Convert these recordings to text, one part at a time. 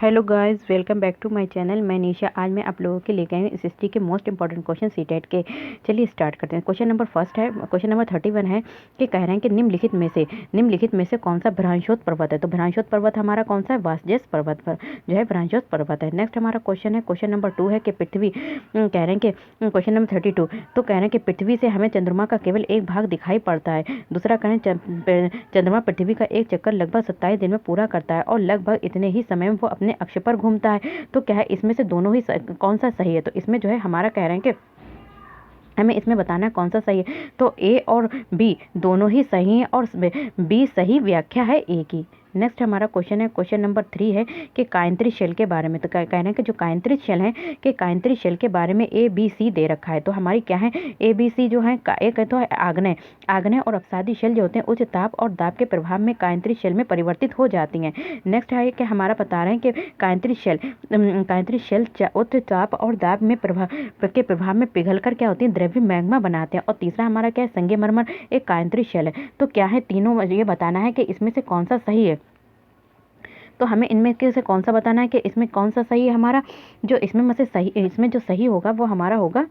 Hello guys, welcome back to my channel. मैं निशा। आज मैं आप लोगों के लेके आई हूँ एसएसटी के मोस्ट इंपॉर्टेंट क्वेश्चन सीटेट के। चलिए स्टार्ट करते हैं। क्वेश्चन नंबर फर्स्ट है, क्वेश्चन नंबर 31 है कि कह रहे हैं कि निम्नलिखित में से कौन सा भ्रांशोत पर्वत है। तो भ्रांशोत पर्वत हमारा कौन सा है? वासजेस पर्वत पर जो है भ्रांशोत पर्वत है। नेक्स्ट हमारा क्वेश्चन है, क्वेश्चन नंबर 2 है कि पृथ्वी कह रहे हैं कि क्वेश्चन नंबर 32, तो कह रहे हैं कि पृथ्वी से हमें चंद्रमा का केवल एक भाग दिखाई पड़ता है। दूसरा कह रहे हैं चंद्रमा पृथ्वी का एक चक्कर लगभग 27 दिन में पूरा करता है और लगभग इतने ही समय में वो अपने अक्ष पर घूमता है। तो क्या है, इसमें से दोनों ही कौन सा सही है? तो इसमें जो है हमारा कह रहे हैं कि हमें इसमें बताना है कौन सा सही है। तो ए और बी दोनों ही सही हैं और बी सही व्याख्या है ए की। नेक्स्ट हमारा क्वेश्चन है, क्वेश्चन नंबर 3 है कि कायंत्री शेल के बारे में। तो कह रहे हैं कि जो कायंत्री शेल है कि कायंत्री शेल के बारे में ए बी सी दे रखा है। तो हमारी क्या है, ए बी सी जो है, एक है तो है आग्नेय और अवसादी शेल जो होते हैं उच्च ताप और दाब के प्रभाव में कायंत्री शेल में परिवर्तित हो जाती हैं। नेक्स्ट है कि हमारा बता रहे हैं कि कायंत्री शेल उच्च ताप और दाब में प्रभाव में पिघलकर क्या होती है, द्रव्य मैग्मा बनाते हैं। और तीसरा हमारा क्या है, संगमरमर एक कायंत्री शेल है। तो क्या है, तीनों ये बताना है कि इसमें से कौन सा सही है। तो हमें इनमें से कौन सा बताना है कि इसमें कौन सा सही है हमारा। जो इसमें में से सही, इसमें जो सही होगा वो हमारा होगा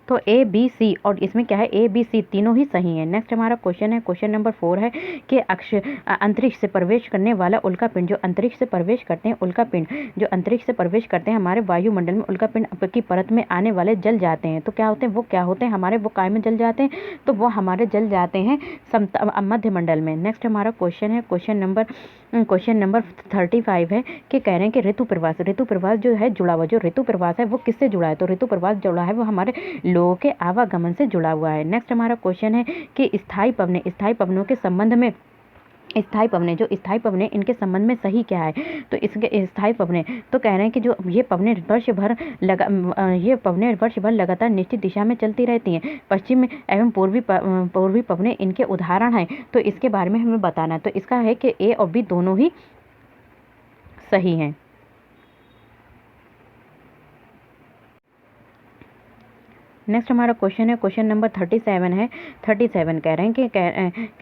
तो ए बी सी, और इसमें क्या है, ए बी सी तीनों ही सही हैं। नेक्स्ट हमारा क्वेश्चन है, क्वेश्चन नंबर 4 है कि अंतरिक्ष से प्रवेश करने वाला उल्कापिंड, जो अंतरिक्ष से प्रवेश करते हैं उल्कापिंड, जो अंतरिक्ष से प्रवेश करते हैं हमारे वायुमंडल में, उल्कापिंड की परत में आने वाले जल जाते हैं। तो क्या होते हैं, वो क्या होते हैं हमारे, वो काय में जल जाते हैं? तो वो हमारे जल जाते हैं मध्य मंडल में। नेक्स्ट हमारा क्वेश्चन है, क्वेश्चन नंबर 35 है कि कह रहे हैं कि ऋतु प्रवास जो है जुड़ा हुआ, जो ऋतु प्रवास है वो किससे जुड़ा है? तो ऋतु प्रवास जुड़ा है वो हमारे लोगों के आवागमन से जुड़ा हुआ है। नेक्स्ट हमारा क्वेश्चन है कि स्थायी पवनों के संबंध में स्थायी पवने इनके संबंध में सही क्या है? तो इसके स्थायी पवने, तो कह रहे हैं कि जो ये पवने वर्ष भर लगातार निश्चित दिशा में चलती रहती हैं। पश्चिम एवं पूर्वी पवने इनके उदाहरण हैं। तो इसके बारे में हमें बताना है। तो इसका है कि ए और बी दोनों ही सही हैं। नेक्स्ट हमारा क्वेश्चन है, क्वेश्चन नंबर 37 है। 37 कह रहे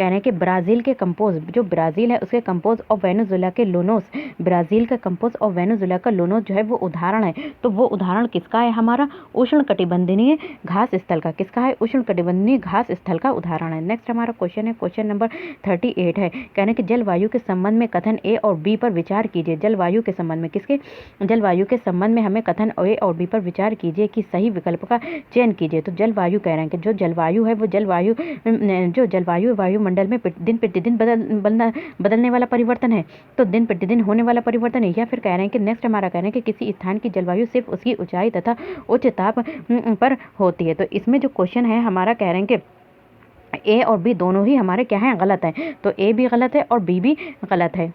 हैं कि ब्राज़ील के कंपोज, जो ब्राज़ील है उसके कंपोज और वेनेजुएला के लोनोस, ब्राज़ील का कंपोज और वेनेजुएला का लोनोस जो है वो उदाहरण है। तो वो उदाहरण किसका है हमारा? उष्णकटिबंधीय घास स्थल का। किसका है? उष्णकटिबंधीय घास स्थल का उदाहरण है। नेक्स्ट हमारा क्वेश्चन है, क्वेश्चन नंबर 38 है। कह रहे हैं कि जलवायु के संबंध में कथन ए और बी पर विचार कीजिए। जलवायु के संबंध में, किसके? जलवायु के संबंध में हमें कथन ए और बी पर विचार कीजिए कि सही विकल्प का चयन कीजिए। तो जलवायु कह रहे हैं कि जो जलवायु है वो जलवायु वायुमंडल में दिन प्रतिदिन बदलने वाला परिवर्तन है। तो दिन प्रतिदिन होने वाला परिवर्तन है। या फिर कह रहे हैं कि नेक्स्ट हमारा कह रहे हैं कि किसी स्थान की जलवायु सिर्फ उसकी ऊंचाई तथा उच्च ताप पर होती है। तो इसमें जो क्वेश्चन है हमारा कह रहे हैं कि ए और बी दोनों ही हमारे क्या हैं, गलत हैं। तो ए भी गलत है और बी भी गलत है।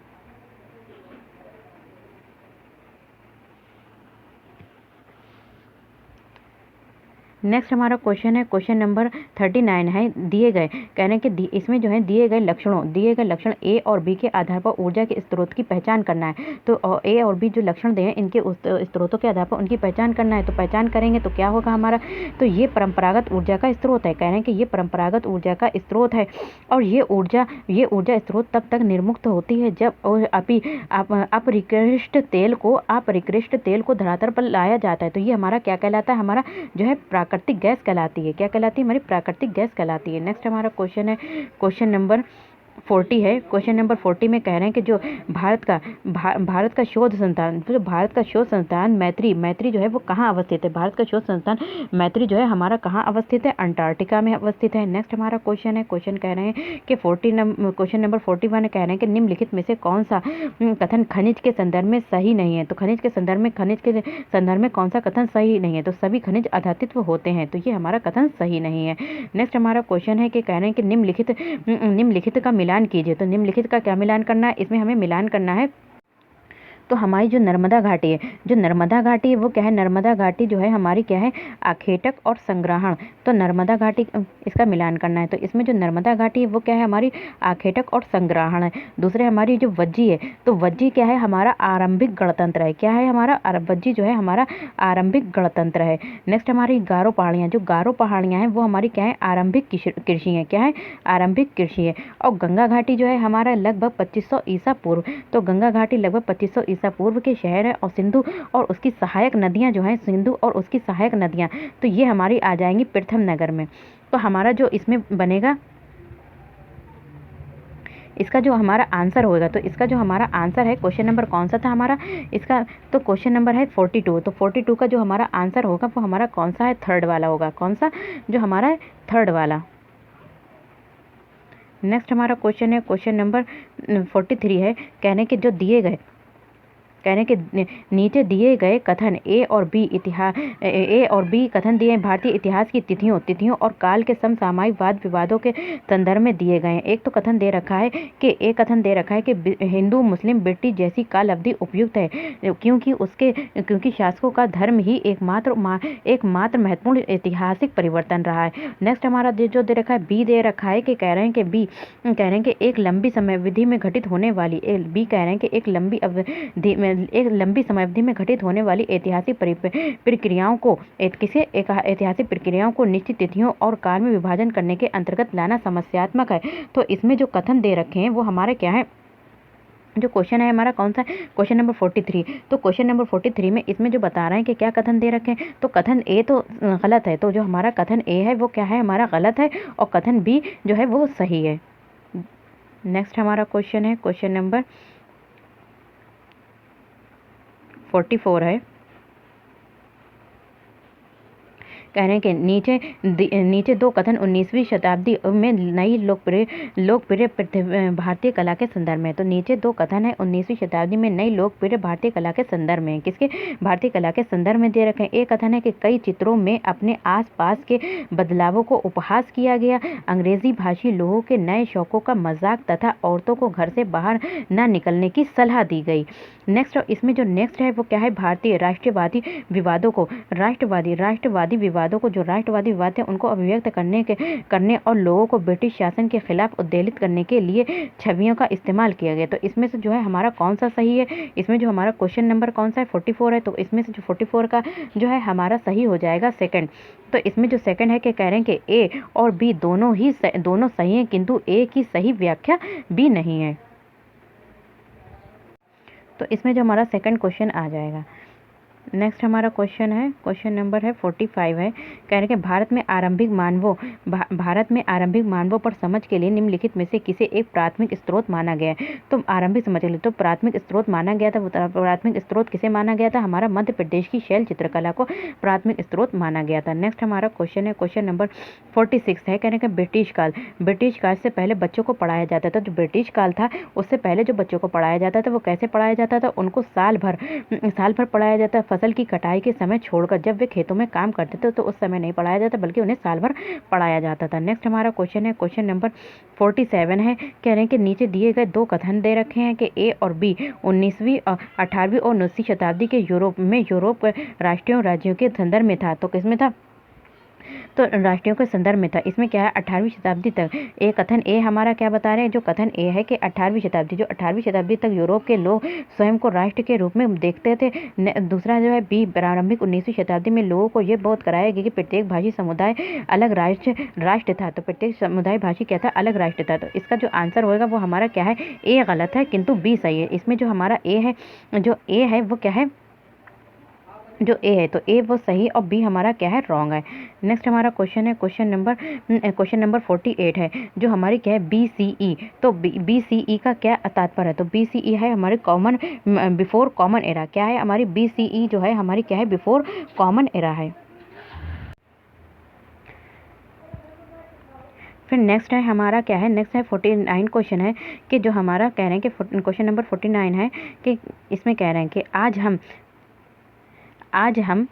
नेक्स्ट हमारा क्वेश्चन है, क्वेश्चन नंबर 39 है। दिए गए कह रहे हैं कि इसमें जो है दिए गए लक्षण ए और बी के आधार पर ऊर्जा के स्रोत की पहचान करना है। तो ए और बी जो लक्षण दिए हैं इनके स्रोतों के आधार पर उनकी पहचान करना है। तो पहचान करेंगे तो क्या होगा हमारा? तो ये परंपरागत ऊर्जा का स्रोत है। कह रहे हैं कि ये परंपरागत ऊर्जा का स्रोत है और ये ऊर्जा स्रोत तब तक निर्मुक्त होती है जब अपरिकृष्ट तेल को धरातल पर लाया जाता है। तो ये हमारा क्या कहलाता है? हमारा जो है प्राकृतिक गैस कहलाती है। क्या कहलाती है? हमारी प्राकृतिक गैस कहलाती है। नेक्स्ट हमारा क्वेश्चन है, क्वेश्चन नंबर 40 है। क्वेश्चन नंबर 40 में कह रहे हैं कि जो भारत का शोध संस्थान मैत्री जो है वो कहाँ अवस्थित है? भारत का शोध संस्थान मैत्री जो है हमारा कहाँ अवस्थित है? अंटार्कटिका में अवस्थित है। नेक्स्ट हमारा क्वेश्चन है, क्वेश्चन कह रहे हैं कि क्वेश्चन नंबर 41 कह रहे हैं कि निम्नलिखित में से कौन सा कथन खनिज के संदर्भ में सही नहीं है? तो खनिज के संदर्भ में कौन सा कथन सही नहीं है? तो सभी खनिज आधातित्व होते हैं। तो ये हमारा कथन सही नहीं है। नेक्स्ट हमारा क्वेश्चन है कि कह रहे हैं कि निम्नलिखित का मिलान कीजिए। तो निम्नलिखित का क्या मिलान करना है? इसमें हमें मिलान करना है तो हमारी जो नर्मदा घाटी है, जो नर्मदा घाटी है वो क्या है, नर्मदा घाटी जो है हमारी क्या है, आखेटक और संग्रहण। तो नर्मदा घाटी इसका मिलान करना है। तो इसमें जो नर्मदा घाटी है वो क्या है, हमारी आखेटक और संग्रहण है। दूसरे हमारी जो वज्जी है, तो वज्जी क्या है, हमारा आरंभिक गणतंत्र है। क्या है हमारा, वज्जी जो है हमारा आरंभिक गणतंत्र है। नेक्स्ट हमारी गारो पहाड़ियाँ, जो गारो पहाड़ियाँ हैं वो हमारी क्या है, आरंभिक कृषि है। क्या है, आरंभिक कृषि है। और गंगा घाटी जो है हमारा लगभग 2500 ईसा पूर्व, तो गंगा घाटी लगभग 2500 ईसा पूर्व के शहर है। और सिंधु और उसकी सहायक नदियाँ जो हैं, सिंधु और उसकी सहायक नदियाँ, तो ये हमारी आ जाएंगी प्रथम नगर में। तो हमारा जो इसमें बनेगा, इसका जो हमारा आंसर होगा, तो इसका जो हमारा आंसर है, क्वेश्चन नंबर कौन सा था हमारा इसका, तो क्वेश्चन नंबर है 42। तो 42 का जो हमारा आंसर होगा वो हमारा कौन सा है, थर्ड वाला होगा। कौन सा, जो हमारा है थर्ड वाला। नेक्स्ट हमारा क्वेश्चन है, क्वेश्चन नंबर 43 है, कहने के जो दिए गए, कहने के नीचे दिए गए कथन ए और बी कथन दिए भारतीय इतिहास की तिथियों और काल के समसामयिक वाद विवादों के संदर्भ में दिए गए हैं। एक तो कथन दे रखा है कि हिंदू मुस्लिम ब्रिटिश जैसी काल अवधि उपयुक्त है, क्योंकि शासकों का धर्म ही एकमात्र महत्वपूर्ण ऐतिहासिक परिवर्तन रहा है। नेक्स्ट हमारा जो दे रखा है, बी दे रखा है कि कह रहे हैं कि एक लंबी समय अवधि में घटित होने वाली, बी कह रहे हैं कि एक लंबी समय अवधि में घटित होने वाली ऐतिहासिक प्रक्रियाओं को ऐतिहासिक प्रक्रियाओं को निश्चित तिथियों और काल में विभाजन करने के अंतर्गत लाना समस्यात्मक है। तो इसमें जो कथन दे रखे हैं वो हमारे क्या है, जो क्वेश्चन है हमारा कौन सा है, क्वेश्चन नंबर 43। तो क्वेश्चन नंबर 43 में इसमें जो बता रहे हैं कि क्या कथन दे रखे हैं, तो कथन ए तो गलत है। तो जो हमारा कथन ए है वो क्या है, हमारा गलत है, और कथन बी जो है वो सही है। नेक्स्ट हमारा क्वेश्चन है, क्वेश्चन नंबर 44 है, कह रहे हैं कि नीचे दो कथन 19वीं शताब्दी में नई लोकप्रिय भारतीय कला के संदर्भ में। तो नीचे दो कथन है 19वीं शताब्दी में नई लोकप्रिय भारतीय कला के संदर्भ में, किसके, भारतीय कला के संदर्भ में दे रखे हैं। एक कथन है कि कई चित्रों में अपने आसपास के बदलावों को उपहास किया गया, अंग्रेजी भाषी लोगों के नए शौकों का मजाक तथा औरतों को घर से बाहर न निकलने की सलाह दी गई। नेक्स्ट इसमें जो नेक्स्ट है वो क्या है, भारतीय राष्ट्रवादी विवादों को जो राष्ट्रवादी विवाद थे उनको अभिव्यक्त करने और लोगों को ब्रिटिश शासन के खिलाफ उद्वेलित करने के लिए छवियों का इस्तेमाल किया गया। तो इसमें से जो है हमारा कौन सा सही है, इसमें जो हमारा क्वेश्चन नंबर कौन सा है, 44 है। तो इसमें से जो 44 का जो है हमारा सही हो जाएगा सेकंड। तो इसमें जो सेकंड है कि कह रहे हैं कि ए और बी दोनों सही हैं, किंतु ए की सही व्याख्या बी नहीं है। तो इसमें जो हमारा सेकंड क्वेश्चन आ जाएगा। नेक्स्ट हमारा क्वेश्चन है, क्वेश्चन नंबर है 45 है, कह रहे हैं कि भारत में आरंभिक मानवों पर समझ के लिए निम्नलिखित में से किसे एक प्राथमिक स्रोत माना गया है। तो आरंभिक समझ के लिए तो प्राथमिक स्रोत माना गया था, प्राथमिक स्रोत किसे माना गया था, हमारा मध्य प्रदेश की शैल चित्रकला को प्राथमिक स्रोत माना गया था। नेक्स्ट हमारा क्वेश्चन है, क्वेश्चन नंबर 46 है, कह रहे हैं कि ब्रिटिश काल से पहले बच्चों को पढ़ाया जाता था। जो ब्रिटिश काल था उससे पहले जो बच्चों को पढ़ाया जाता था वो कैसे पढ़ाया जाता था, उनको साल भर पढ़ाया जाता। फसल की कटाई के समय छोड़कर जब वे खेतों में काम करते थे तो उस समय नहीं पढ़ाया जाता, बल्कि उन्हें साल भर पढ़ाया जाता था। नेक्स्ट हमारा क्वेश्चन है, क्वेश्चन नंबर 47 है, कह रहे हैं कि नीचे दिए गए दो कथन दे रखे हैं कि ए और बी 18वीं और 19वीं शताब्दी के यूरोप राष्ट्रीय राज्यों के संदर्भ में था। तो किसमें था, तो राष्ट्रीयों के संदर्भ में था। इसमें क्या है, 18वीं शताब्दी तक। एक कथन ए हमारा क्या बता रहे हैं, जो कथन ए है कि 18वीं शताब्दी तक यूरोप के लोग स्वयं को राष्ट्र के रूप में देखते थे। दूसरा जो है बी, प्रारंभिक 19वीं शताब्दी में लोगों को यह बोध कराया गया कि प्रत्येक भाषी समुदाय अलग राष्ट्र था। तो प्रत्येक समुदाय भाषी क्या था, अलग राष्ट्र था। तो इसका जो आंसर होगा वो हमारा क्या है, ए गलत है किंतु बी सही है। इसमें जो हमारा ए है वो क्या है, जो ए है तो ए वो सही और बी हमारा क्या है, रॉन्ग है। नेक्स्ट हमारा क्वेश्चन है, क्वेश्चन नंबर 48 है, जो हमारी क्या है, BCE। तो BCE का क्या तात्पर्य है, तो BCE है हमारी बिफोर कॉमन एरा। क्या है हमारी BCE जो है हमारी क्या है, बिफोर कॉमन एरा है। फिर नेक्स्ट है हमारा क्या है, नेक्स्ट है 49 क्वेश्चन है कि जो हमारा कह रहे हैं कि क्वेश्चन नंबर 49 है कि इसमें कह रहे हैं कि आज हम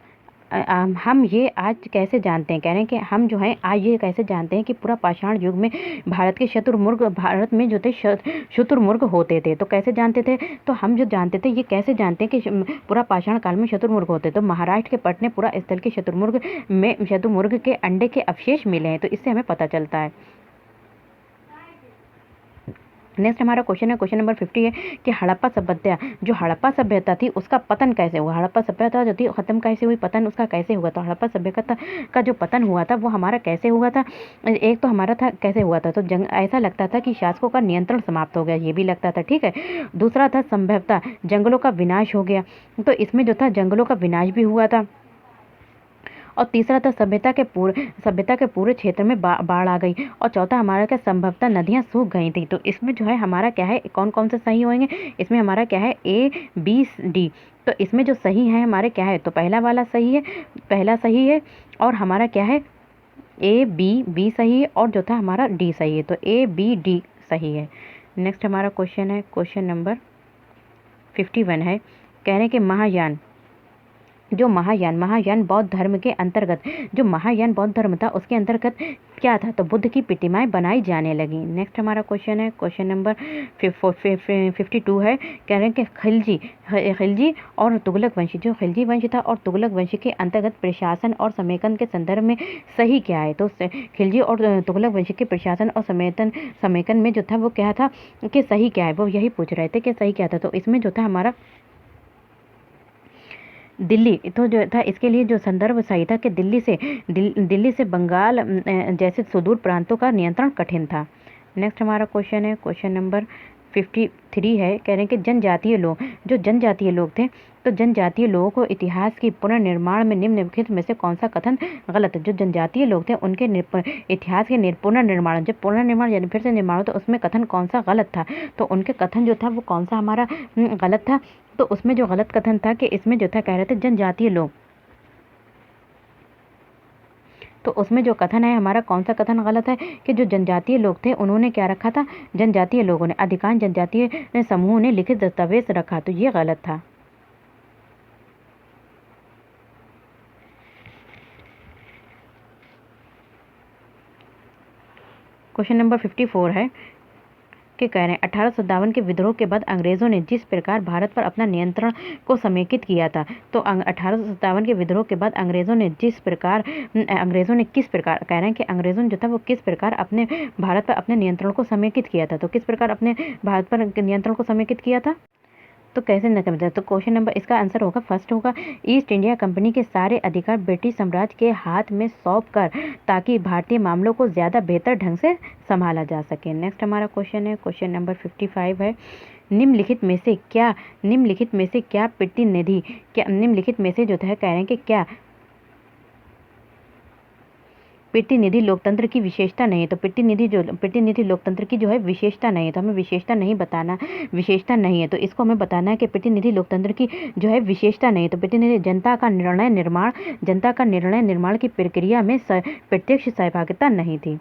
हम ये आज कैसे जानते हैं, कह रहे हैं कि हम जो है आज ये कैसे जानते हैं कि पूरा पाषाण युग में भारत में जो थे शुतुरमुर्ग होते थे। तो कैसे जानते थे, तो हम जो जानते थे ये कैसे जानते हैं कि पूरा पाषाण काल में शुतुरमुर्ग होते। तो महाराष्ट्र के पटने पुरा स्थल के शुतुरमुर्ग के अंडे के अवशेष मिले हैं, तो इससे हमें पता चलता है। नेक्स्ट हमारा क्वेश्चन है, क्वेश्चन नंबर 50 है कि हड़प्पा सभ्यता, जो हड़प्पा सभ्यता थी उसका पतन कैसे हुआ। हड़प्पा सभ्यता जो थी खत्म कैसे हुई, पतन उसका कैसे हुआ। तो हड़प्पा सभ्यता का जो पतन हुआ था वो हमारा कैसे हुआ था, एक तो हमारा था कैसे हुआ था, तो ऐसा लगता था कि शासकों का नियंत्रण समाप्त हो गया, ये भी लगता था, ठीक है। दूसरा था संभवतः जंगलों का विनाश हो गया, तो इसमें जो था जंगलों का विनाश भी हुआ था। और तीसरा था सभ्यता के पूरे क्षेत्र में बाढ़ आ गई। और चौथा हमारा क्या, संभवतः नदियां सूख गई थी। तो इसमें जो है हमारा क्या है, कौन कौन से सही होंगे, इसमें हमारा क्या है A B D। तो इसमें जो सही है हमारे क्या है, तो पहला वाला सही है, पहला सही है, और हमारा क्या है A B सही है, और जो था हमारा D सही है। तो A B D सही है। नेक्स्ट हमारा क्वेश्चन है, क्वेश्चन नंबर 51 है, कह रहे हैं कि महायान बौद्ध धर्म के अंतर्गत, जो महायान बौद्ध धर्म था उसके अंतर्गत क्या था, तो बुद्ध की प्रतिमाएं बनाई जाने लगी। नेक्स्ट हमारा क्वेश्चन है, क्वेश्चन नंबर 52 है, कह रहे हैं कि खिलजी और तुगलक वंश, जो खिलजी वंश था और तुगलक वंश के अंतर्गत प्रशासन और समेकन के संदर्भ में सही क्या है। तो खिलजी और तुगलक वंश के प्रशासन और समेकन में जो था वो क्या था कि सही क्या है, वो यही पूछ रहे थे कि सही क्या था। तो इसमें जो था हमारा दिल्ली, तो जो था इसके लिए जो संदर्भ सही था कि दिल्ली से बंगाल जैसे सुदूर प्रांतों का नियंत्रण कठिन था। नेक्स्ट हमारा क्वेश्चन है, क्वेश्चन नंबर 53 है, कह रहे हैं कि जो जनजातीय लोग थे, तो जनजातीय लोगों को इतिहास की पुनर्निर्माण में निम्नलिखित में से कौन सा कथन गलत है। जो जनजातीय लोग थे उनके इतिहास के पुनर्निर्माण, जब पुनर्निर्माण यानी फिर से निर्माण हो, तो उसमें कथन कौन सा गलत था। तो उनके कथन जो था वो कौन सा हमारा गलत था। तो उसमें जो गलत कथन था कि इसमें जो था कह रहे थे जनजातीय लोग, तो उसमें जो कथन है हमारा कौन सा कथन गलत है कि जो जनजातीय लोग थे उन्होंने क्या रखा था, जनजातीय लोगों ने, अधिकांश जनजातीय समूह ने लिखित दस्तावेज रखा, तो ये गलत था। क्वेश्चन नंबर 54 है कि कह रहे हैं 1857 के विद्रोह के बाद अंग्रेजों ने जिस प्रकार भारत पर अपना नियंत्रण को समेकित किया था। तो 1857 के विद्रोह के बाद अंग्रेजों ने किस प्रकार कह रहे हैं कि अंग्रेजों ने जो था वो किस प्रकार अपने भारत पर अपने नियंत्रण को समेकित किया था। तो किस प्रकार अपने भारत पर नियंत्रण को समेकित किया था, तो कैसे न समझा। तो क्वेश्चन नंबर इसका आंसर होगा, फर्स्ट होगा ईस्ट इंडिया कंपनी के सारे अधिकार ब्रिटिश साम्राज्य के हाथ में सौंप कर, ताकि भारतीय मामलों को ज़्यादा बेहतर ढंग से संभाला जा सके। नेक्स्ट हमारा क्वेश्चन है, क्वेश्चन नंबर 55 है, निम्नलिखित में से क्या प्रतिनिधि, क्या निम्नलिखित में से जो है कह रहे हैं कि क्या प्रतिनिधि लोकतंत्र की विशेषता नहीं है। तो प्रतिनिधि लोकतंत्र की जो है विशेषता नहीं है, तो हमें विशेषता नहीं बताना, विशेषता नहीं है, तो इसको हमें बताना है कि प्रतिनिधि लोकतंत्र की जो है विशेषता नहीं है। तो प्रतिनिधि जनता का निर्णय निर्माण की प्रक्रिया में प्रत्यक्ष सहभागिता नहीं थी।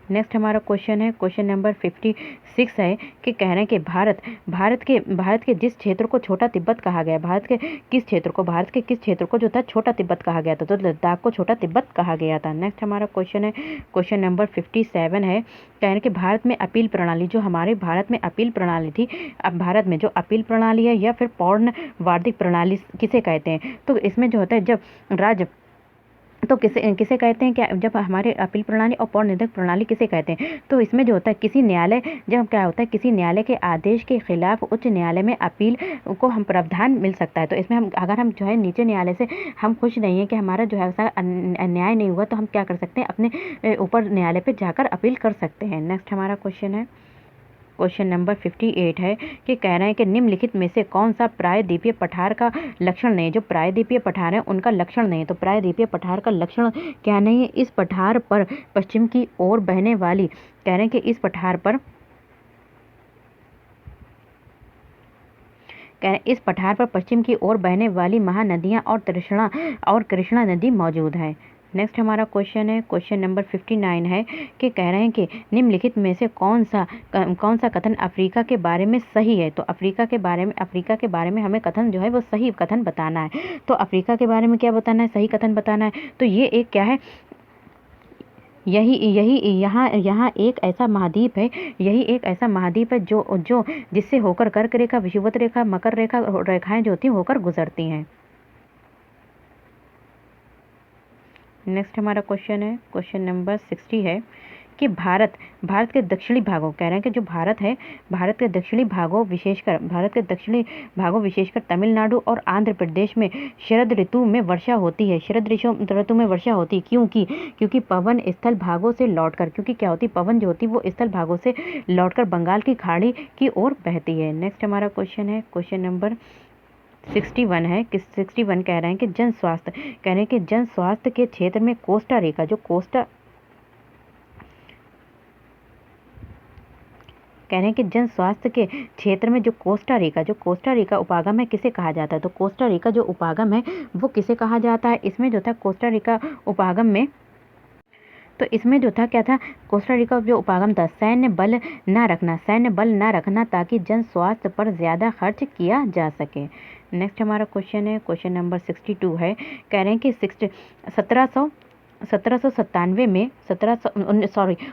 नेक्स्ट हमारा क्वेश्चन है, क्वेश्चन नंबर 56 है कि कह रहे हैं कि भारत के जिस क्षेत्र को छोटा तिब्बत कहा गया, भारत के किस क्षेत्र को जो था छोटा तिब्बत कहा गया था, तो लद्दाख को छोटा तिब्बत कहा गया था। नेक्स्ट हमारा क्वेश्चन है, क्वेश्चन नंबर 57 है, कह रहे हैं कि भारत में अपील प्रणाली, जो हमारे भारत में अपील प्रणाली थी, अब भारत में जो अपील प्रणाली है या फिर पौर्ण वार्षिक प्रणाली किसे कहते हैं। तो इसमें जो होता है जब तो किसे कहते हैं, क्या जब हमारे अपील प्रणाली और पौर्ण निधक प्रणाली किसे कहते हैं। तो इसमें जो होता है किसी न्यायालय, जब क्या होता है किसी न्यायालय के आदेश के खिलाफ उच्च न्यायालय में अपील को हम प्रावधान मिल सकता है। तो इसमें हम अगर हम जो है नीचे न्यायालय से हम खुश नहीं है कि हमारा जो है अन्याय नहीं हुआ, तो हम क्या कर सकते हैं, अपने ऊपर न्यायालय पर जाकर अपील कर सकते हैं। नेक्स्ट हमारा क्वेश्चन है, क्वेश्चन नंबर 58 है कि कह रहे हैं कि निम्नलिखित में से कौन सा प्रायद्वीपीय पठार का लक्षण नहीं है। जो प्रायद्वीपीय पठार है उनका लक्षण नहीं है। तो प्रायद्वीपीय पठार का लक्षण क्या नहीं है, इस पठार पर पश्चिम की ओर बहने वाली, कह रहे हैं कि इस पठार पर पश्चिम की ओर बहने वाली महानदियां और कृष्णा नदी मौजूद है। नेक्स्ट हमारा क्वेश्चन है, क्वेश्चन नंबर 59 है कि कह रहे हैं कि निम्नलिखित में से कौन सा कथन अफ्रीका के बारे में सही है। तो अफ्रीका के बारे में हमें कथन जो है वो सही कथन बताना है। तो अफ्रीका के बारे में क्या बताना है, सही कथन बताना है। तो ये एक क्या है, यही यही यहाँ एक ऐसा महाद्वीप है, यही एक ऐसा महाद्वीप है जो जिससे होकर कर्क रेखा, विषुवत रेखा, मकर रेखा रेखाएं जो होती हैं होकर गुजरती हैं। नेक्स्ट हमारा क्वेश्चन है, क्वेश्चन नंबर 60 है कि भारत के दक्षिणी भागों, कह रहे हैं कि जो भारत है, भारत के दक्षिणी भागों विशेषकर तमिलनाडु और आंध्र प्रदेश में शरद ऋतु में वर्षा होती है। शरद ऋतु में वर्षा होती है क्योंकि पवन स्थल भागों से लौटकर, क्योंकि क्या होती, पवन जो होती वो स्थल भागों से लौटकर बंगाल की खाड़ी की ओर बहती है। नेक्स्ट हमारा क्वेश्चन है, क्वेश्चन नंबर 61 है कि 61 कह रहे हैं कि जन स्वास्थ्य के क्षेत्र में कोस्टा रिका, कह रहे हैं कि जन स्वास्थ्य के क्षेत्र में जो कोस्टा रिका उपागम है किसे कहा जाता है। तो कोस्टा रिका जो उपागम है वो किसे कहा जाता है। इसमें जो था कोस्टा रिका उपागम में, तो इसमें जो था क्या था, कोस्टा रिका जो उपागम था, सैन्य बल ना रखना ताकि जन स्वास्थ्य पर ज़्यादा खर्च किया जा सके। नेक्स्ट हमारा क्वेश्चन है, क्वेश्चन नंबर 62 है, कह रहे हैं कि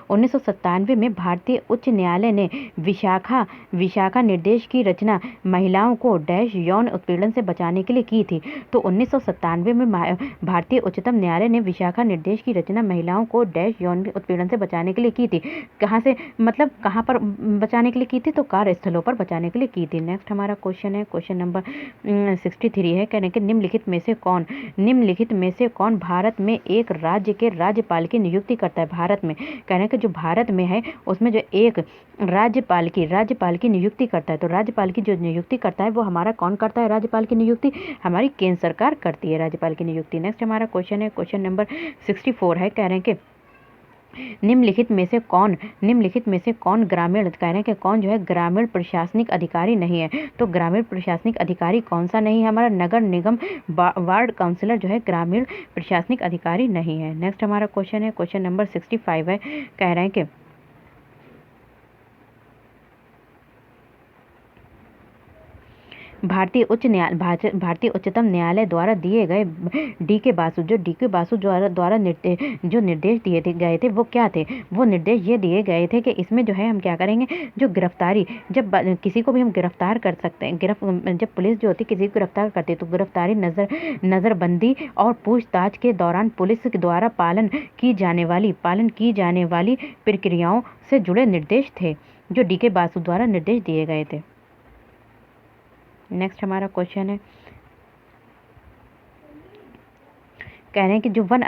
1997 में भारतीय उच्च न्यायालय ने विशाखा निर्देश की रचना महिलाओं को डैश यौन उत्पीड़न से बचाने के लिए की थी। तो 1997 में भारतीय उच्चतम न्यायालय ने विशाखा निर्देश की रचना महिलाओं को डैश यौन उत्पीड़न से बचाने के लिए की थी। कहाँ से, मतलब कहाँ पर बचाने के लिए की थी, तो कार्यस्थलों पर बचाने के लिए की थी। नेक्स्ट हमारा क्वेश्चन है, क्वेश्चन नंबर 63 है, कहने कि निम्नलिखित में से कौन भारत में एक राज्य के राज्यपाल की नियुक्ति करता है। भारत में, कहने कि जो भारत में है उसमें जो एक राज्यपाल की नियुक्ति करता है। तो राज्यपाल की जो नियुक्ति करता है वो हमारा कौन करता है, राज्यपाल की नियुक्ति हमारी केंद्र सरकार करती है राज्यपाल की नियुक्ति। नेक्स्ट हमारा क्वेश्चन है, क्वेश्चन नंबर 64 है, कह रहे हैं कि निम्नलिखित में से कौन ग्रामीण, कह रहे हैं कि कौन जो है ग्रामीण प्रशासनिक अधिकारी नहीं है। तो ग्रामीण प्रशासनिक अधिकारी कौन सा नहीं है, हमारा नगर निगम वार्ड काउंसिलर जो है ग्रामीण प्रशासनिक अधिकारी नहीं है। नेक्स्ट हमारा क्वेश्चन है, क्वेश्चन नंबर 65 है, कह रहे हैं कि भारतीय उच्चतम न्यायालय द्वारा दिए गए डी के बासु द्वारा निर्देश दिए गए थे वो क्या थे। वो निर्देश ये दिए गए थे कि इसमें जो है हम क्या करेंगे, जो गिरफ्तारी, जब किसी को भी हम गिरफ्तार कर सकते हैं, जब पुलिस जो होती किसी को गिरफ्तार करती है तो गिरफ्तारी, नज़रबंदी और पूछताछ के दौरान पुलिस के द्वारा पालन की जाने वाली प्रक्रियाओं से जुड़े निर्देश थे जो डी के बासु द्वारा निर्देश दिए गए थे। नेक्स्ट हमारा क्वेश्चन है, कह रहे हैं कि जो वन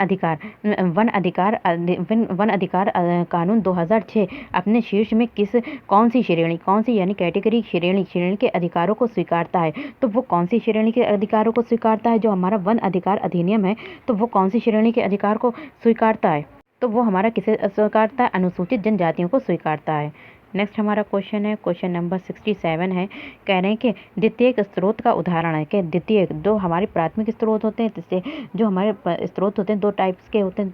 अधिकार कानून 2006 अपने शीर्ष में कौन सी यानी कैटेगरी श्रेणी के अधिकारों को स्वीकारता है। तो वो कौन सी श्रेणी के अधिकारों को स्वीकारता है, जो हमारा वन अधिकार अधिनियम है, तो वो कौन सी श्रेणी के अधिकार को स्वीकारता है, तो वो हमारा किसे स्वीकारता है, अनुसूचित जनजातियों को स्वीकारता है। नेक्स्ट हमारा क्वेश्चन है, क्वेश्चन नंबर 67 है, कह रहे हैं कि द्वितीयक स्रोत का उदाहरण है। कि द्वितीयक, दो हमारे प्राथमिक स्रोत होते हैं, जिससे जो हमारे स्रोत होते हैं टू टाइप्स के होते हैं,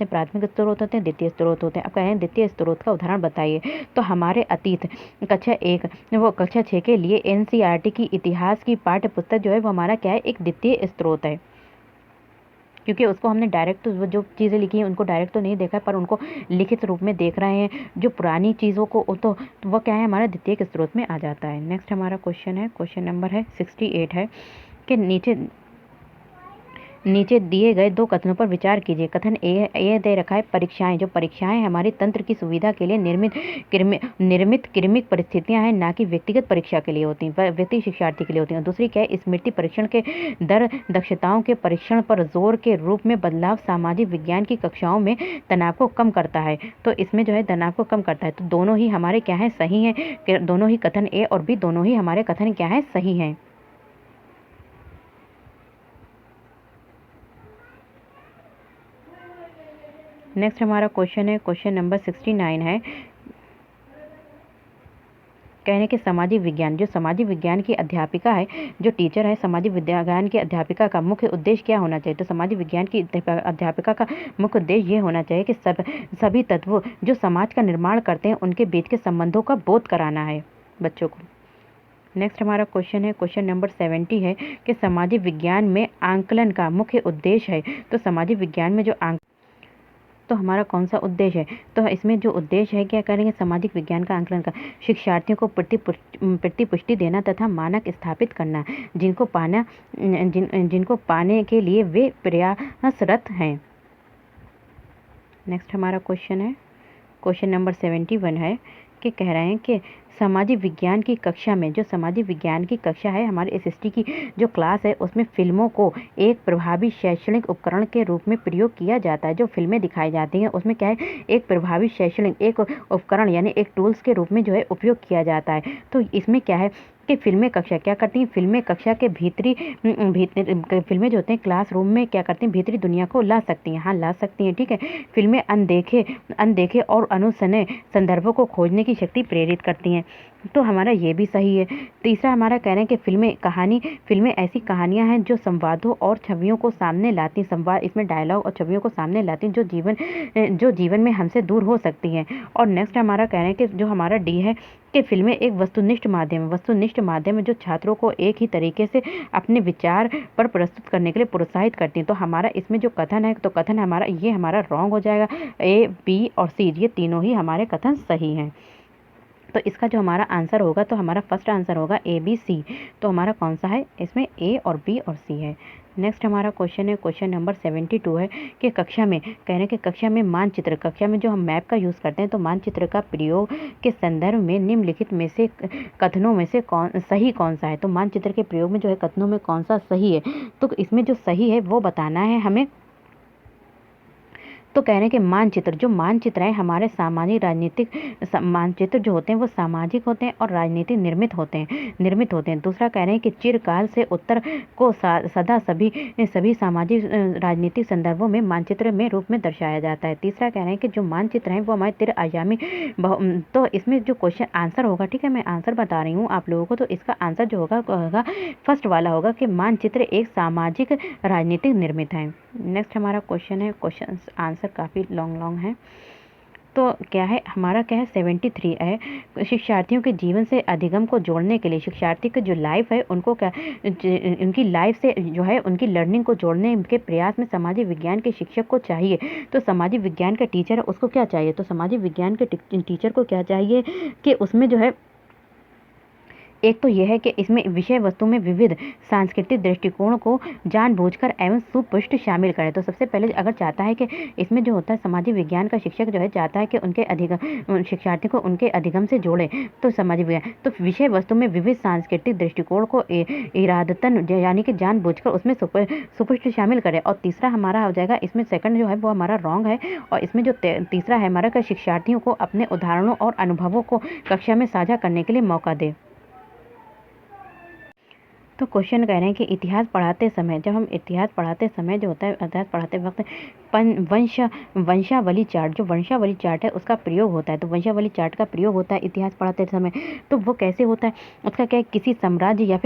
प्राथमिक स्रोत होते हैं, द्वितीय स्रोत होते हैं। अब कह रहे हैं द्वितीय स्रोत का उदाहरण बताइए। तो हमारे अतीत कक्षा 6 के लिए NCERT की इतिहास की पाठ्य पुस्तक जो है वो हमारा क्या है, एक द्वितीय स्रोत है, क्योंकि उसको हमने डायरेक्ट जो चीज़ें लिखी हैं उनको डायरेक्ट तो नहीं देखा है, पर उनको लिखित रूप में देख रहे हैं। जो पुरानी चीज़ों को तो वह क्या है, हमारा द्वितीयक स्रोत में आ जाता है। नेक्स्ट हमारा क्वेश्चन है, क्वेश्चन नंबर है 68 है कि नीचे दिए गए दो कथनों पर विचार कीजिए। कथन ए दे रखा है, परीक्षाएं, जो परीक्षाएं हमारी तंत्र की सुविधा के लिए निर्मित क्रमिक परिस्थितियां हैं, ना कि व्यक्तिगत परीक्षा के लिए होती हैं, व्यक्ति शिक्षार्थी के लिए होती हैं। दूसरी क्या है, स्मृति परीक्षण के दक्षताओं के परीक्षण पर जोर के रूप में बदलाव सामाजिक विज्ञान की कक्षाओं में तनाव को कम करता है। तो इसमें जो है तनाव को कम करता है। तो दोनों ही हमारे क्या है, सही हैं। दोनों ही कथन ए और बी दोनों ही हमारे कथन क्या है, सही हैं। नेक्स्ट हमारा क्वेश्चन है, क्वेश्चन नंबर 69 है, कहने के सामाजिक विज्ञान, जो सामाजिक विज्ञान की अध्यापिका है, जो टीचर है, सामाजिक विज्ञान की अध्यापिका का मुख्य उद्देश्य क्या होना चाहिए? तो सामाजिक विज्ञान की अध्यापिका का मुख्य उद्देश्य ये होना चाहिए कि सभी तत्व जो समाज का निर्माण करते हैं उनके बीच के संबंधों का बोध कराना है बच्चों को। नेक्स्ट हमारा क्वेश्चन है, क्वेश्चन नंबर 70 है कि सामाजिक विज्ञान में आंकलन का मुख्य उद्देश्य है। तो सामाजिक विज्ञान में जो तो हमारा कौन सा उद्देश्य है? तो इसमें जो उद्देश्य है क्या करेंगे? सामाजिक विज्ञान का आंकलन का शिक्षार्थियों को प्रतिपुष्टि देना तथा मानक स्थापित करना जिनको पाने के लिए वे प्रयासरत हैं। नेक्स्ट हमारा क्वेश्चन है, क्वेश्चन नंबर 71 है कि कह रहे हैं कि सामाजिक विज्ञान की कक्षा में, जो सामाजिक विज्ञान की कक्षा है हमारे एसएसटी की जो क्लास है, उसमें फिल्मों को एक प्रभावी शैक्षणिक उपकरण के रूप में प्रयोग किया जाता है। जो फिल्में दिखाई जाती हैं उसमें क्या है? एक प्रभावी शैक्षणिक एक उपकरण यानी एक टूल्स के रूप में जो है उपयोग किया जाता है। तो इसमें क्या है कि फिल्में कक्षा क्या करती हैं? फिल्में कक्षा के फिल्में जो होते हैं क्लासरूम में क्या करती हैं? भीतरी दुनिया को ला सकती हैं। हाँ, ला सकती हैं, ठीक है। फिल्में अनदेखे और अनुसने संदर्भों को खोजने की शक्ति प्रेरित करती हैं। तो हमारा ये भी सही है। तीसरा हमारा कह रहे हैं कि फिल्में ऐसी कहानियां हैं जो संवादों और छवियों को सामने लाती हैं। संवाद इसमें डायलॉग और छवियों को सामने लाती हैं जो जीवन में हमसे दूर हो सकती हैं। और नेक्स्ट हमारा कह रहे हैं कि जो हमारा डी है कि फिल्में एक वस्तुनिष्ठ माध्यम है जो छात्रों को एक ही तरीके से अपने विचार पर प्रस्तुत करने के लिए प्रोत्साहित करती हैं। तो हमारा इसमें जो कथन है, तो कथन हमारा ये हमारा रॉन्ग हो जाएगा। ए, बी और सी ये तीनों ही हमारे कथन सही हैं। तो इसका जो हमारा आंसर होगा, तो हमारा फर्स्ट आंसर होगा ए, बी, सी। तो हमारा कौन सा है? इसमें ए और बी और सी है। नेक्स्ट हमारा क्वेश्चन है, क्वेश्चन नंबर 72 है कि कक्षा में कह रहे हैं कि कक्षा में जो हम मैप का यूज़ करते हैं, तो मानचित्र का प्रयोग के संदर्भ में निम्नलिखित में से कथनों में से सही कौन सा है? तो मानचित्र के प्रयोग में जो है कथनों में कौन सा सही है? तो इसमें जो सही है वो बताना है हमें। तो कह रहे हैं कि मानचित्र है हमारे सामाजिक राजनीतिक मानचित्र जो होते हैं वो सामाजिक होते हैं और राजनीतिक निर्मित होते हैं। दूसरा कह रहे हैं कि चिरकाल से उत्तर को सदा सभी सामाजिक राजनीतिक संदर्भों में मानचित्र में रूप में दर्शाया जाता है। तीसरा कह रहे हैं कि जो मानचित्र हैं वो हमारे त्रिआयामी तो इसमें जो क्वेश्चन आंसर होगा, ठीक है, मैं आंसर बता रही हूँ आप लोगों को। तो इसका आंसर जो होगा फर्स्ट वाला होगा कि मानचित्र एक सामाजिक राजनीतिक निर्मित है। नेक्स्ट हमारा क्वेश्चन है, क्वेश्चन आंसर काफ़ी लॉन्ग है। तो क्या है हमारा, क्या है 73 है शिक्षार्थियों के जीवन से अधिगम को जोड़ने के लिए शिक्षार्थी की जो लाइफ है उनको क्या उनकी लाइफ से जो है उनकी लर्निंग को जोड़ने के प्रयास में सामाजिक विज्ञान के शिक्षक को चाहिए। तो सामाजिक विज्ञान का टीचर है उसको क्या चाहिए? तो सामाजिक विज्ञान के टीचर को क्या चाहिए कि उसमें जो है एक तो यह है कि इसमें विषय वस्तु में विविध सांस्कृतिक दृष्टिकोण को जानबूझकर एवं सुपुष्ट शामिल करें। तो सबसे पहले अगर चाहता है कि इसमें जो होता है सामाजिक विज्ञान का शिक्षक जो है चाहता है कि उनके शिक्षार्थी को उनके अधिगम से जोड़े। तो सामाजिक विज्ञान तो विषय वस्तु में विविध सांस्कृतिक दृष्टिकोण को इरादतन यानी कि जानबूझकर उसमें सुपुष्ट शामिल करें। और तीसरा हमारा हो जाएगा, इसमें सेकंड जो है वो हमारा रॉन्ग है। और इसमें जो तीसरा है हमारा, शिक्षार्थियों को अपने उदाहरणों और अनुभवों को कक्षा में साझा करने के लिए मौका दे। तो क्वेश्चन कह रहे हैं कि इतिहास पढ़ाते समय जो होता है इतिहास पढ़ाते वक्त वंशावली चार्ट है उसका प्रयोग होता है। तो वंशावली चार्ट का प्रयोग होता है इतिहास पढ़ाते समय। तो वो कैसे होता है? उसका क्या है, किसी साम्राज्य या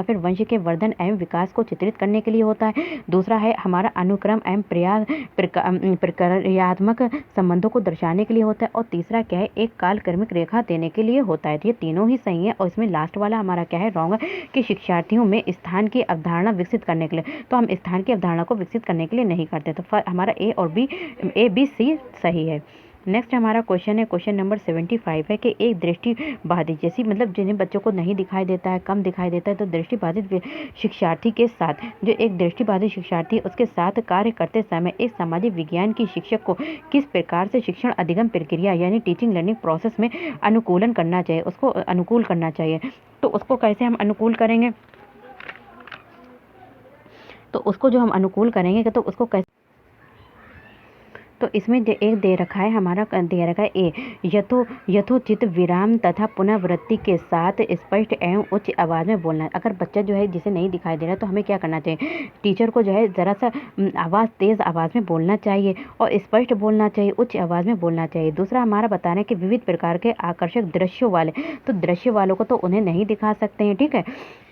फिर वंश के वर्धन एवं विकास को चित्रित करने के लिए होता है। दूसरा है हमारा अनुक्रम एवं प्रक्रियात्मक संबंधों को दर्शाने के लिए होता है। और तीसरा क्या है, एक कालक्रमिक रेखा देने के लिए होता है। ये तीनों ही सही है। और इसमें लास्ट वाला हमारा क्या है, रॉन्ग है कि शिक्षार्थियों में स्थान की अवधारणा विकसित करने के लिए। तो हम स्थान की अवधारणा को विकसित करने के लिए नहीं करते। तो हमारा ए बी सी सही है। नेक्स्ट हमारा क्वेश्चन है, क्वेश्चन नंबर 75 है कि एक दृष्टिबाधित जैसी मतलब जिन्हें बच्चों को नहीं दिखाई देता है, कम दिखाई देता है, तो दृष्टिबाधित शिक्षार्थी के साथ जो एक दृष्टिबाधित शिक्षार्थी उसके साथ कार्य करते समय एक सामाजिक विज्ञान की शिक्षक को किस प्रकार से शिक्षण अधिगम प्रक्रिया यानी टीचिंग लर्निंग प्रोसेस में अनुकूल करना चाहिए। तो उसको कैसे हम अनुकूल करेंगे? तो उसको जो हम अनुकूल करेंगे तो उसको कैसे तो इसमें एक दे रखा है, हमारा दे रखा है ए, यथोचित विराम तथा पुनरावृत्ति के साथ स्पष्ट एवं उच्च आवाज़ में बोलना है। अगर बच्चा जो है जिसे नहीं दिखाई दे रहा तो हमें क्या करना चाहिए, टीचर को जो है ज़रा सा तेज़ आवाज़ में बोलना चाहिए और स्पष्ट बोलना चाहिए, उच्च आवाज़ में बोलना चाहिए। दूसरा हमारा बता रहे हैं कि विविध प्रकार के आकर्षक दृश्यों वाले, तो दृश्य वालों को तो उन्हें नहीं दिखा सकते हैं, ठीक है।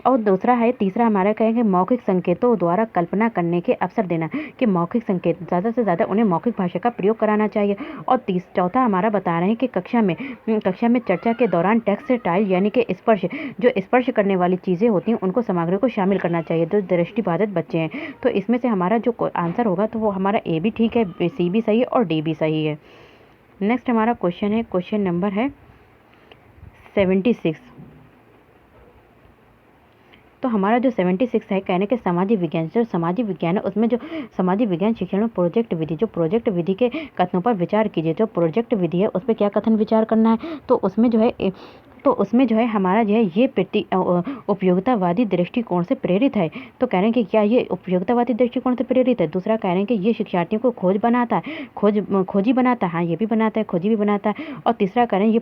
और दूसरा है, तीसरा हमारा कहेंगे मौखिक संकेतों द्वारा कल्पना करने के अवसर देना, कि मौखिक संकेत ज़्यादा से ज़्यादा उन्हें मौखिक भाषा का प्रयोग कराना चाहिए। और चौथा हमारा बता रहे हैं कि कक्षा में चर्चा के दौरान टेक्सटाइल यानी कि स्पर्श, जो स्पर्श करने वाली चीज़ें होती हैं उनको सामग्री को शामिल करना चाहिए जो दृष्टिबाधित बच्चे हैं। तो इसमें से हमारा जो आंसर होगा तो वो हमारा ए भी ठीक है, सी भी सही है और डी भी सही है। नेक्स्ट हमारा क्वेश्चन है, क्वेश्चन नंबर है 76। तो हमारा जो 76 है, कहने के सामाजिक विज्ञान, जो सामाजिक विज्ञान है उसमें जो सामाजिक विज्ञान शिक्षण में प्रोजेक्ट विधि, जो प्रोजेक्ट विधि के कथनों पर विचार कीजिए। जो प्रोजेक्ट विधि है उस पर क्या कथन विचार करना है, तो उसमें जो है हमारा जो है ये उपयोगितावादी दृष्टिकोण से प्रेरित है। तो कह रहे हैं कि क्या ये उपयोगितावादी दृष्टिकोण से प्रेरित है। दूसरा कह रहे हैं कि ये शिक्षार्थियों को खोजी बनाता है, हाँ ये भी बनाता है, खोजी भी बनाता है। और तीसरा कह रहे हैं ये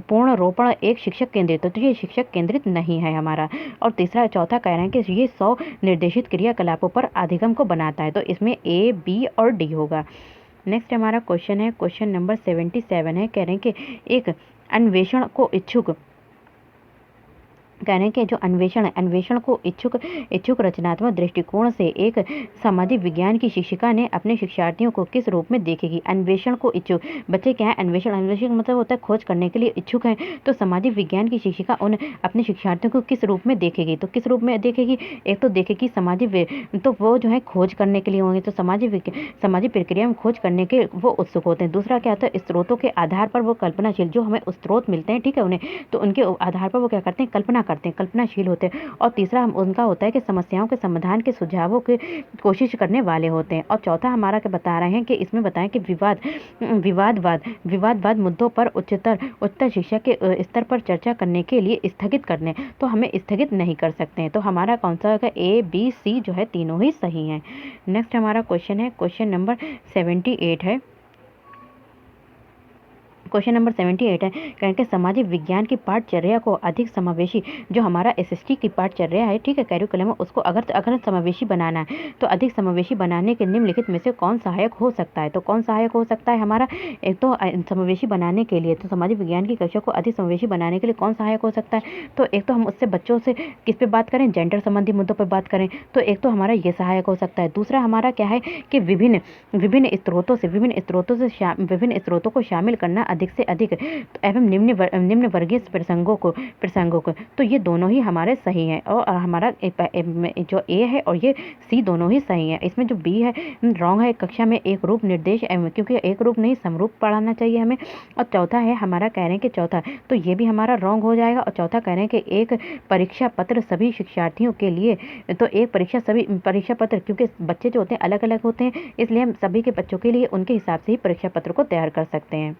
पूर्ण रोपण एक शिक्षक केंद्रित, तो ये शिक्षक केंद्रित नहीं है हमारा। और चौथा कह रहे हैं कि ये 100 निर्देशित क्रियाकलापों पर अधिगम को बनाता है। तो इसमें ए, बी और डी होगा। नेक्स्ट हमारा क्वेश्चन है, क्वेश्चन नंबर 77 है, कह रहे हैं कि एक अन्वेषण को इच्छुक, कह रहे हैं कि जो अन्वेषण को इच्छुक रचनात्मक दृष्टिकोण से एक सामाजिक विज्ञान की शिक्षिका ने अपने शिक्षार्थियों को किस रूप में देखेगी। अन्वेषण को इच्छुक बच्चे क्या है, अन्वेषण मतलब होता है खोज करने के लिए इच्छुक है। तो सामाजिक विज्ञान की शिक्षिका उन अपने शिक्षार्थियों को किस रूप में देखेगी, तो किस रूप में देखेगी, एक तो देखेगी तो वो जो है खोज करने के लिए होंगे, तो सामाजिक प्रक्रिया में खोज करने के वो उत्सुक होते हैं। दूसरा क्या होता है, स्रोतों के आधार पर वो कल्पनाशील, जो हमें स्रोत मिलते हैं, ठीक है, उन्हें तो उनके आधार पर वो क्या करते हैं, कल्पनाशील होते हैं। और तीसरा उनका होता है कि समस्याओं के समाधान के सुझावों की कोशिश करने वाले होते हैं। और चौथा हमारा क्या बता रहे हैं कि इसमें बताएं कि विवादवाद मुद्दों पर उच्चतर शिक्षा के स्तर पर चर्चा करने के लिए स्थगित करने, तो हमें स्थगित नहीं कर सकते हैं। तो हमारा कौन सा होगा, ए, बी, सी जो है तीनों ही सही हैं। नेक्स्ट हमारा क्वेश्चन है, क्वेश्चन नंबर 78 है, क्वेश्चन नंबर 78 है, कहेंगे सामाजिक विज्ञान की पाठचर्या को अधिक समावेशी, जो हमारा एसएसटी की पाठचर्या है, ठीक है, कैरिकुलम है, उसको अगर समावेशी बनाना है तो अधिक समावेशी बनाने के निम्नलिखित में से कौन सहायक हो सकता है। तो कौन सहायक हो सकता है हमारा, एक तो समावेशी बनाने के लिए, तो सामाजिक विज्ञान की कक्षा को अधिक समावेशी बनाने के लिए कौन सहायक हो सकता है। तो एक तो हम उससे बच्चों से किस पे बात करें, जेंडर संबंधी मुद्दों पर बात करें, तो एक तो हमारा ये सहायक हो सकता है। दूसरा हमारा क्या है कि विभिन्न स्रोतों को शामिल करना अधिक से अधिक एवं निम्न वर्गीय प्रसंगों को, तो ये दोनों ही हमारे सही हैं। और हमारा जो ए है और ये सी दोनों ही सही है। इसमें जो बी है रॉन्ग है, कक्षा में एक रूप निर्देश, क्योंकि एक रूप नहीं समरूप पढ़ाना चाहिए हमें। और चौथा है हमारा कह रहे हैं कि चौथा, तो ये भी हमारा रॉन्ग हो जाएगा। और चौथा कह रहे हैं कि एक परीक्षा पत्र सभी शिक्षार्थियों के लिए, तो एक परीक्षा पत्र, क्योंकि बच्चे जो होते हैं अलग अलग होते हैं, इसलिए हम सभी के बच्चों के लिए उनके हिसाब से ही परीक्षा पत्र को तैयार कर सकते हैं।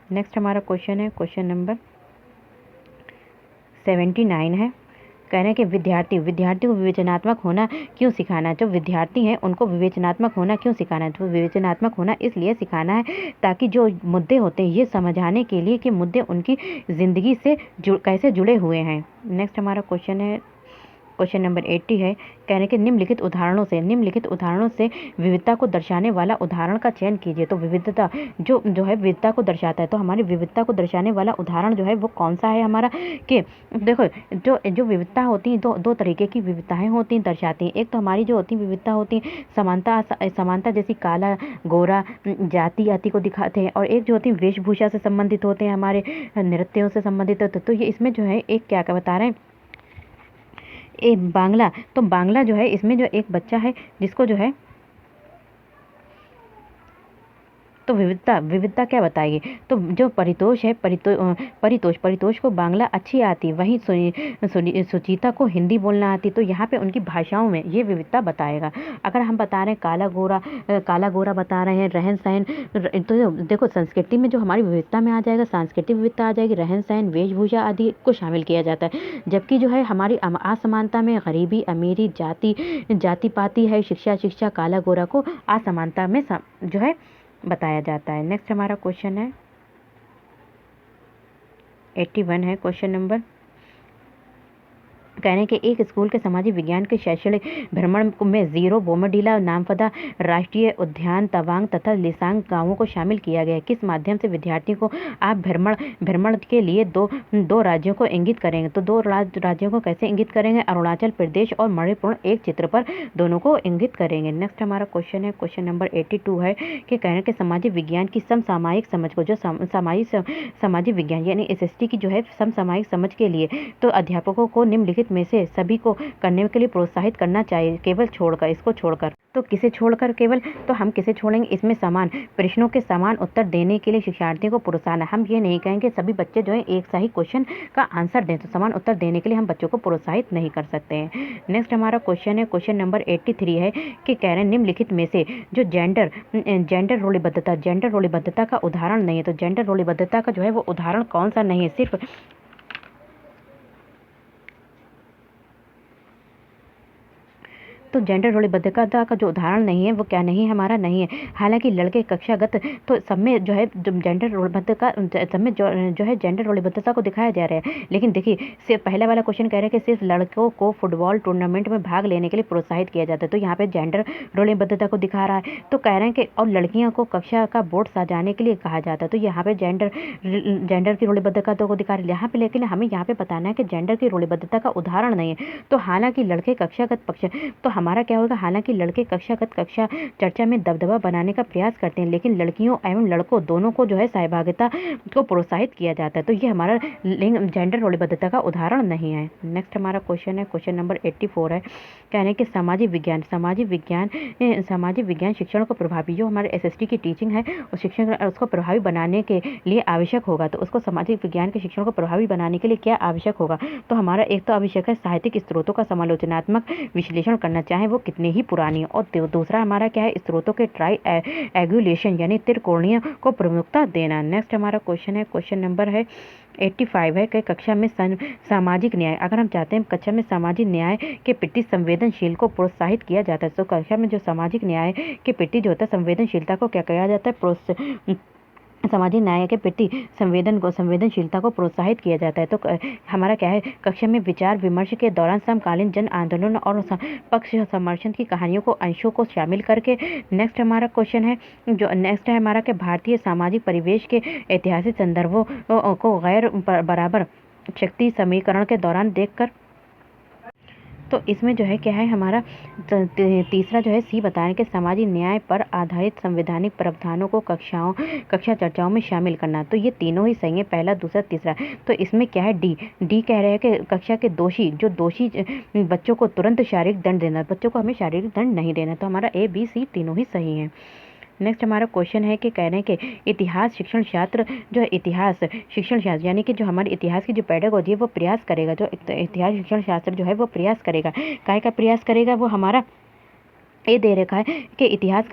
नेक्स्ट हमारा क्वेश्चन है, क्वेश्चन नंबर 79 है, कह रहे हैं कि विद्यार्थी को विवेचनात्मक होना क्यों सिखाना है। जो विद्यार्थी हैं उनको विवेचनात्मक होना क्यों सिखाना है, तो विवेचनात्मक होना इसलिए सिखाना है ताकि जो मुद्दे होते हैं ये समझाने के लिए कि मुद्दे उनकी ज़िंदगी से कैसे जुड़े हुए हैं। नेक्स्ट हमारा क्वेश्चन है, क्वेश्चन नंबर 80 है, कह रहे हैं कि निम्नलिखित उदाहरणों से विविधता को दर्शाने वाला उदाहरण का चयन कीजिए। तो विविधता जो है विविधता को दर्शाता है, तो हमारी विविधता को दर्शाने वाला उदाहरण जो है वो कौन सा है हमारा, कि देखो जो विविधता होती है, दो तरीके की विविधताएं होती हैं, दर्शाती हैं। एक तो हमारी जो होती है विविधता होती है समानता जैसी काला गोरा जाति को दिखाते हैं, और एक जो होती है वेशभूषा से संबंधित होते हैं, हमारे नृत्यों से संबंधित होते हैं। तो ये इसमें जो है एक क्या बता रहे हैं, बांग्ला, तो बांग्ला जो है इसमें जो एक बच्चा है जिसको जो है तो विविधता विविधता क्या बताएगी? तो जो परितोष है, परितोष को बांग्ला अच्छी आती, वहीं सुचिता को हिंदी बोलना आती, तो यहाँ पे उनकी भाषाओं में ये विविधता बताएगा। अगर हम बता रहे हैं काला गोरा बता रहे हैं, रहन सहन, तो देखो संस्कृति में जो हमारी विविधता में आ जाएगा, सांस्कृतिक विविधता आ जाएगी, रहन सहन, वेशभूषा आदि को शामिल किया जाता है। जबकि जो है हमारी असमानता में गरीबी, अमीरी, जाति पाति है, शिक्षा, काला गोरा को असमानता में जो है बताया जाता है। नेक्स्ट हमारा क्वेश्चन है 81 है क्वेश्चन नंबर। कहने के एक स्कूल के सामाजिक विज्ञान के शैक्षणिक भ्रमण में जीरो, बोमडिला, नामपदा राष्ट्रीय उद्यान, तवांग तथा लिसांग गांवों को शामिल किया गया। किस माध्यम से विद्यार्थियों को आप भ्रमण के लिए दो राज्यों को इंगित करेंगे? तो दो राज्यों को कैसे इंगित करेंगे? अरुणाचल प्रदेश और मणिपुर एक चित्र पर दोनों को इंगित करेंगे। नेक्स्ट हमारा क्वेश्चन है क्वेश्चन नंबर 82 है कि कहने के सामाजिक विज्ञान की समसामयिक समझ को, जो सामाजिक विज्ञान यानी SST की जो है समसामयिक समझ के लिए तो अध्यापकों को निम्नलिखित में से सभी को करने के लिए प्रोत्साहित करना चाहिए, केवल छोड़कर, इसको छोड़कर। तो किसे छोड़कर? केवल तो हम किसे छोड़ेंगे? इसमें समान प्रश्नों के समान उत्तर देने के लिए शिक्षार्थियों को प्रोत्साहन। हम ये नहीं कहेंगे सभी बच्चे जो है एक सही क्वेश्चन का आंसर दें, तो समान उत्तर देने के लिए हम बच्चों को प्रोत्साहित नहीं कर सकते हैं। नेक्स्ट हमारा क्वेश्चन है क्वेश्चन नंबर 83 है कि कह रहे हैं निम्नलिखित में से जो जेंडर रोलीबद्धता का उदाहरण नहीं है, तो जेंडर रोलीबद्धता का जो है वो उदाहरण कौन सा नहीं है? सिर्फ तो जेंडर रोलीबद्धता का जो उदाहरण नहीं है वो क्या नहीं है? हमारा नहीं है। हालांकि लड़के कक्षागत तो सब में जो है जेंडर रोलीबद्धता सब में जो है जेंडर रोलीबद्धता को दिखाया जा रहा है। लेकिन देखिए सिर्फ पहला वाला क्वेश्चन कह रहे हैं कि सिर्फ लड़कों को फुटबॉल टूर्नामेंट में भाग लेने के लिए प्रोत्साहित किया जाता है, तो यहाँ पे जेंडर रोलीबद्धता को दिखा रहा है। तो कह रहे हैं कि और लड़कियों को कक्षा का बोर्ड सजाने के लिए कहा जाता है, तो यहाँ पे जेंडर की रोलीबद्धता को दिखा रहे हैं यहाँ पे। लेकिन हमें यहाँ पे बताना है कि जेंडर की रोलीबद्धता का उदाहरण नहीं है। तो हालांकि लड़के कक्षागत पक्ष तो हमारा क्या होगा? हालांकि लड़के कक्षा चर्चा में दबदबा बनाने का प्रयास करते हैं, लेकिन लड़कियों एवं लड़कों दोनों को जो है सहभागिता को प्रोत्साहित किया जाता है, तो ये हमारा जेंडर रोलीबद्धता का उदाहरण नहीं है। नेक्स्ट हमारा क्वेश्चन है क्वेश्चन नंबर 84 है कहने कि सामाजिक विज्ञान शिक्षण को प्रभावी, जो हमारे SST की टीचिंग है उस शिक्षण उसको प्रभावी बनाने के लिए आवश्यक होगा, तो उसको सामाजिक विज्ञान के शिक्षण को प्रभावी बनाने के लिए क्या आवश्यक होगा? तो हमारा एक तो आवश्यक है साहित्यिक स्रोतों का समालोचनात्मक विश्लेषण करना, चाहे वो कितने ही पुरानी हो। और दूसरा हमारा क्या है? स्रोतों के ट्राइएंगुलेशन यानी त्रिकोणीय को प्रमुखता देना। नेक्स्ट हमारा क्वेश्चन है क्वेश्चन नंबर है 85 है कि कक्षा में सामाजिक न्याय, अगर हम चाहते हैं कक्षा में सामाजिक न्याय के प्रति संवेदनशील को प्रोत्साहित किया जाता है, तो कक्षा में जो सामाजिक न्याय के प्रति जो होता है संवेदनशीलता को क्या कहा जाता है? सामाजिक न्याय के प्रति संवेदनशीलता को प्रोत्साहित किया जाता है। तो हमारा क्या है? कक्षा में विचार विमर्श के दौरान समकालीन जन आंदोलन और पक्ष समर्थन की कहानियों को अंशों को शामिल करके। नेक्स्ट हमारा क्वेश्चन है नेक्स्ट है हमारा कि भारतीय सामाजिक परिवेश के ऐतिहासिक संदर्भों को गैर बराबर शक्ति समीकरण के दौरान देखकर। तो इसमें जो है क्या है हमारा तीसरा जो है C बताने के सामाजिक न्याय पर आधारित संवैधानिक प्रावधानों को कक्षा चर्चाओं में शामिल करना, तो ये तीनों ही सही है, पहला दूसरा तीसरा। तो इसमें क्या है? डी कह रहे हैं कि कक्षा के दोषी बच्चों को तुरंत शारीरिक दंड देना, बच्चों को हमें शारीरिक दंड नहीं देना, तो हमारा A B C तीनों ही सही है। नेक्स्ट हमारा क्वेश्चन है कि कह रहे हैं कि इतिहास शिक्षण शास्त्र जो है इतिहास शिक्षण शास्त्र यानी कि जो हमारे इतिहास की जो पेडागोजी है वो प्रयास करेगा, जो इतिहास शिक्षण शास्त्र जो है वो प्रयास करेगा, काय का प्रयास करेगा? वो हमारा ये दे रखा है कि इतिहास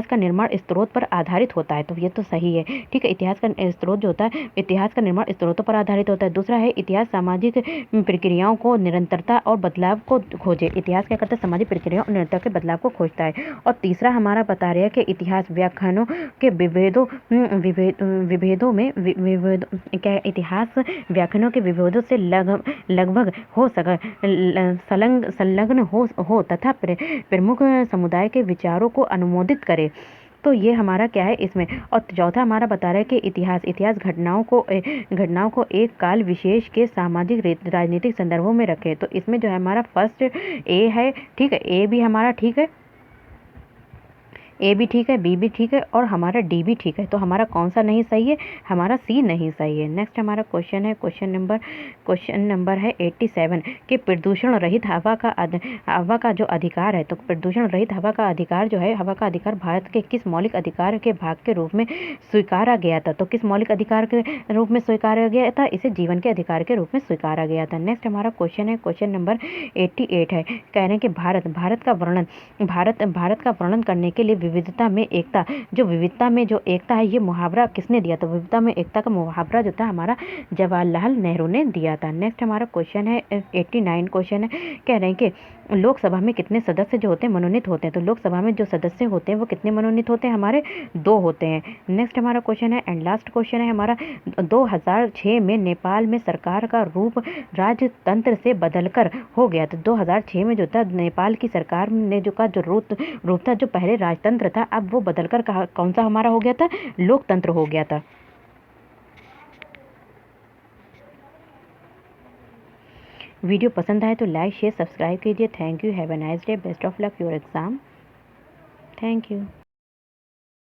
का निर्माण स्रोत पर आधारित होता है, तो ये तो सही है, ठीक है। इतिहास का स्रोत जो होता है, इतिहास का निर्माण स्रोतों पर आधारित होता है। दूसरा है इतिहास सामाजिक प्रक्रियाओं को निरंतरता और बदलाव को खोजे। इतिहास क्या करता है? सामाजिक प्रक्रियाओं और निरंतरता के बदलाव को खोजता है। और तीसरा हमारा बता रहे हैं कि इतिहास व्याख्यानों के इतिहास व्याख्यानों के विभेदों से लगभग हो सके संलग्न हो तथा प्रमुख समुदाय के विचारों को अनुमोदित करे, तो ये हमारा क्या है इसमें। और चौथा हमारा बता रहा है कि इतिहास घटनाओं को एक काल विशेष के सामाजिक राजनीतिक संदर्भों में रखे, तो इसमें जो है हमारा फर्स्ट A है, ठीक है, A भी हमारा ठीक है। ए भी ठीक है, बी भी ठीक है और हमारा डी भी ठीक है। तो हमारा कौन सा नहीं सही है? हमारा सी नहीं सही है। नेक्स्ट हमारा क्वेश्चन है, क्वेश्चन नंबर है 87 कि प्रदूषण रहित हवा का जो अधिकार है, तो प्रदूषण रहित हवा का अधिकार जो है, हवा का अधिकार भारत के किस मौलिक अधिकार के भाग के रूप में स्वीकारा गया था? तो किस मौलिक अधिकार के रूप में स्वीकारा गया था? इसे जीवन के अधिकार के रूप में स्वीकारा गया था। नेक्स्ट हमारा क्वेश्चन है, क्वेश्चन नंबर 88 है, कह रहे हैं कि भारत का वर्णन करने के लिए विविधता में एकता, जो विविधता में जो एकता है, ये मुहावरा किसने दिया? तो विविधता में एकता का मुहावरा जो था हमारा जवाहरलाल नेहरू ने दिया था। नेक्स्ट हमारा क्वेश्चन है 89 क्वेश्चन है, कह रहे हैं कि लोकसभा में कितने सदस्य जो होते हैं मनोनीत होते हैं? तो लोकसभा में जो सदस्य होते हैं वो कितने मनोनीत होते हैं? हमारे 2 होते हैं। नेक्स्ट हमारा क्वेश्चन है एंड लास्ट क्वेश्चन है हमारा, 2006 में नेपाल में सरकार का रूप राजतंत्र से बदलकर हो गया। तो 2006 में जो था नेपाल की सरकार ने जो का जो रूप था, जो पहले राजतंत्र था, अब वो बदलकर कौन सा हमारा हो गया था? लोकतंत्र हो गया था। वीडियो पसंद आए तो लाइक शेयर सब्सक्राइब कीजिए। Thank you, have a nice day, best of luck your exam. Thank you.